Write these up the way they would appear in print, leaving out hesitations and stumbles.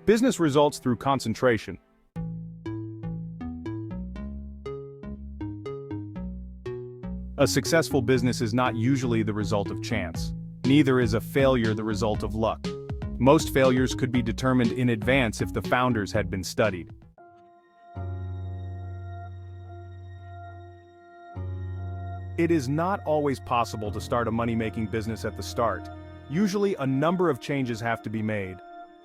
Business results through concentration. A successful business is not usually the result of chance. Neither is a failure the result of luck. Most failures could be determined in advance if the founders had been studied. It is not always possible to start a money-making business at the start. Usually a number of changes have to be made.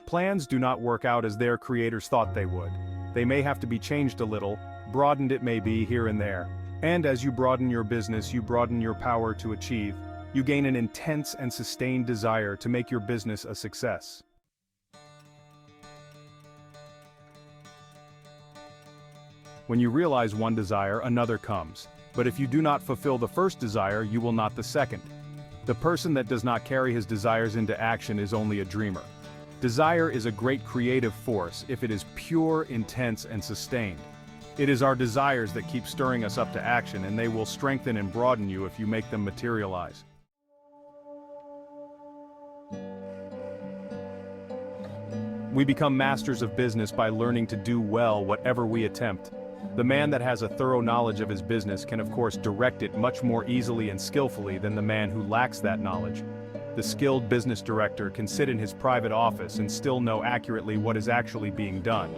Plans do not work out as their creators thought they would. They may have to be changed a little, broadened it may be here and there. And as you broaden your business, you broaden your power to achieve. You gain an intense and sustained desire to make your business a success. When you realize one desire, another comes. But if you do not fulfill the first desire, you will not the second. The person that does not carry his desires into action is only a dreamer. Desire is a great creative force if it is pure, intense, and sustained. It is our desires that keep stirring us up to action, and they will strengthen and broaden you if you make them materialize. We become masters of business by learning to do well whatever we attempt. The man that has a thorough knowledge of his business can of course direct it much more easily and skillfully than the man who lacks that knowledge. The skilled business director can sit in his private office and still know accurately what is actually being done.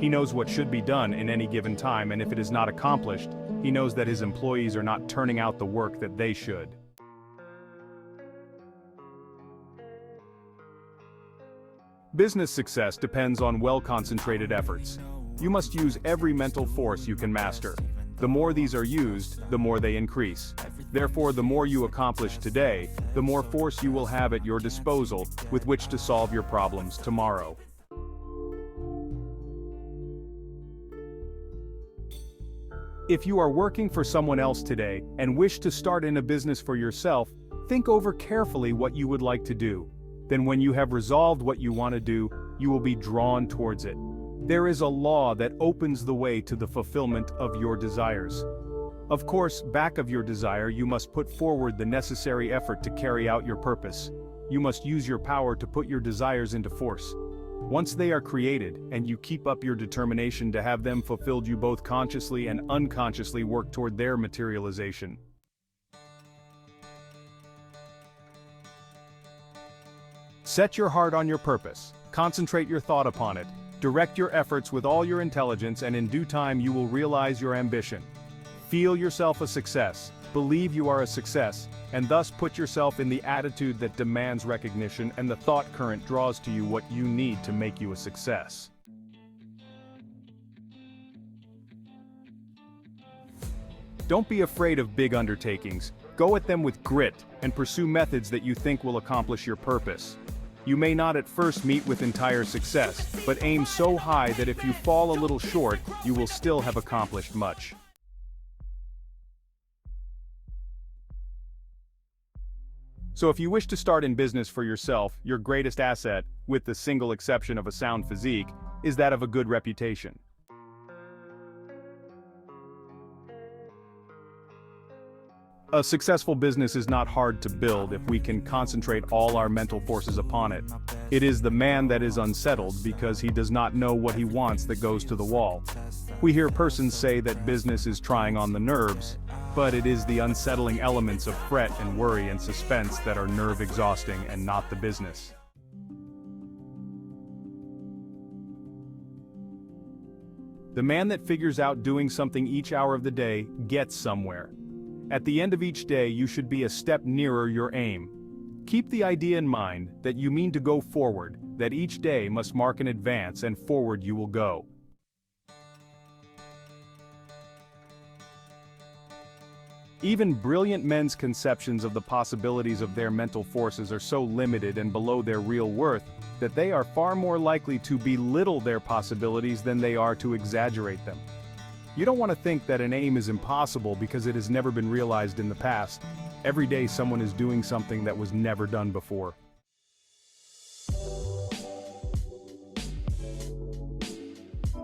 He knows what should be done in any given time, and if it is not accomplished, he knows that his employees are not turning out the work that they should. Business success depends on well-concentrated efforts. You must use every mental force you can master. The more these are used, the more they increase. Therefore, the more you accomplish today, the more force you will have at your disposal with which to solve your problems tomorrow. If you are working for someone else today and wish to start in a business for yourself, think over carefully what you would like to do. Then when you have resolved what you want to do, you will be drawn towards it. There is a law that opens the way to the fulfillment of your desires. Of course, back of your desire you must put forward the necessary effort to carry out your purpose. You must use your power to put your desires into force. Once they are created, and you keep up your determination to have them fulfilled, you both consciously and unconsciously work toward their materialization. Set your heart on your purpose, concentrate your thought upon it, direct your efforts with all your intelligence, and in due time you will realize your ambition. Feel yourself a success, believe you are a success, and thus put yourself in the attitude that demands recognition, and the thought current draws to you what you need to make you a success. Don't be afraid of big undertakings. Go at them with grit, and pursue methods that you think will accomplish your purpose. You may not at first meet with entire success, but aim so high that if you fall a little short, you will still have accomplished much. So if you wish to start in business for yourself, your greatest asset, with the single exception of a sound physique, is that of a good reputation. A successful business is not hard to build if we can concentrate all our mental forces upon it. It is the man that is unsettled because he does not know what he wants that goes to the wall. We hear persons say that business is trying on the nerves, but it is the unsettling elements of fret and worry and suspense that are nerve exhausting and not the business. The man that figures out doing something each hour of the day gets somewhere. At the end of each day you should be a step nearer your aim. Keep the idea in mind that you mean to go forward, that each day must mark an advance and forward you will go. Even brilliant men's conceptions of the possibilities of their mental forces are so limited and below their real worth that they are far more likely to belittle their possibilities than they are to exaggerate them. You don't want to think that an aim is impossible because it has never been realized in the past. Every day someone is doing something that was never done before.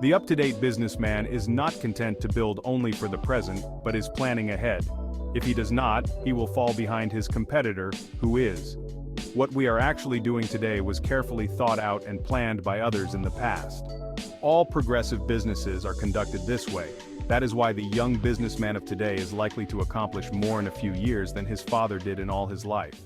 The up-to-date businessman is not content to build only for the present, but is planning ahead. If he does not, he will fall behind his competitor, who is. What we are actually doing today was carefully thought out and planned by others in the past. All progressive businesses are conducted this way. That is why the young businessman of today is likely to accomplish more in a few years than his father did in all his life.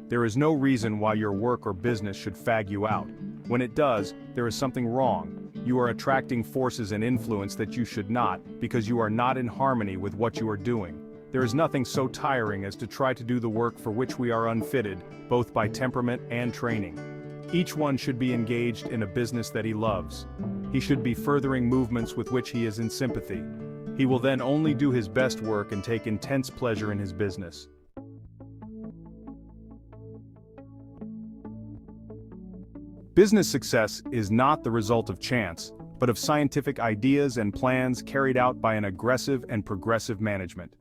There is no reason why your work or business should fag you out. When it does, there is something wrong. You are attracting forces and influence that you should not, because you are not in harmony with what you are doing. There is nothing so tiring as to try to do the work for which we are unfitted, both by temperament and training. Each one should be engaged in a business that he loves. He should be furthering movements with which he is in sympathy. He will then only do his best work and take intense pleasure in his business. Business success is not the result of chance, but of scientific ideas and plans carried out by an aggressive and progressive management.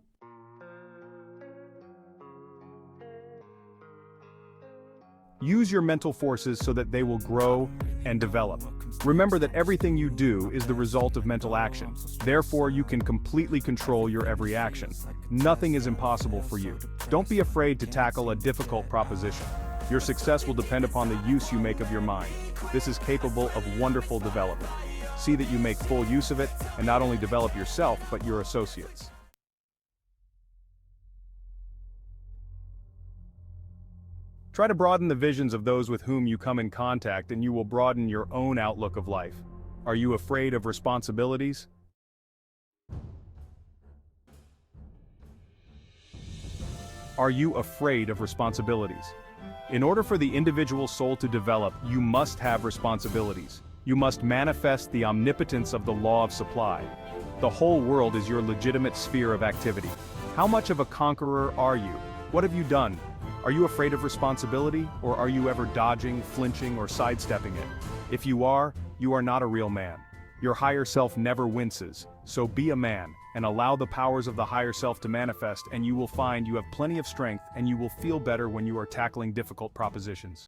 Use your mental forces so that they will grow and develop. Remember that everything you do is the result of mental action. Therefore, you can completely control your every action. Nothing is impossible for you. Don't be afraid to tackle a difficult proposition. Your success will depend upon the use you make of your mind. This is capable of wonderful development. See that you make full use of it, and not only develop yourself, but your associates. Try to broaden the visions of those with whom you come in contact, and you will broaden your own outlook of life. Are you afraid of responsibilities? Are you afraid of responsibilities? In order for the individual soul to develop, you must have responsibilities. You must manifest the omnipotence of the law of supply. The whole world is your legitimate sphere of activity. How much of a conqueror are you? What have you done? Are you afraid of responsibility, or are you ever dodging, flinching, or sidestepping it? If you are not a real man. Your higher self never winces, so be a man, and allow the powers of the higher self to manifest, and you will find you have plenty of strength and you will feel better when you are tackling difficult propositions.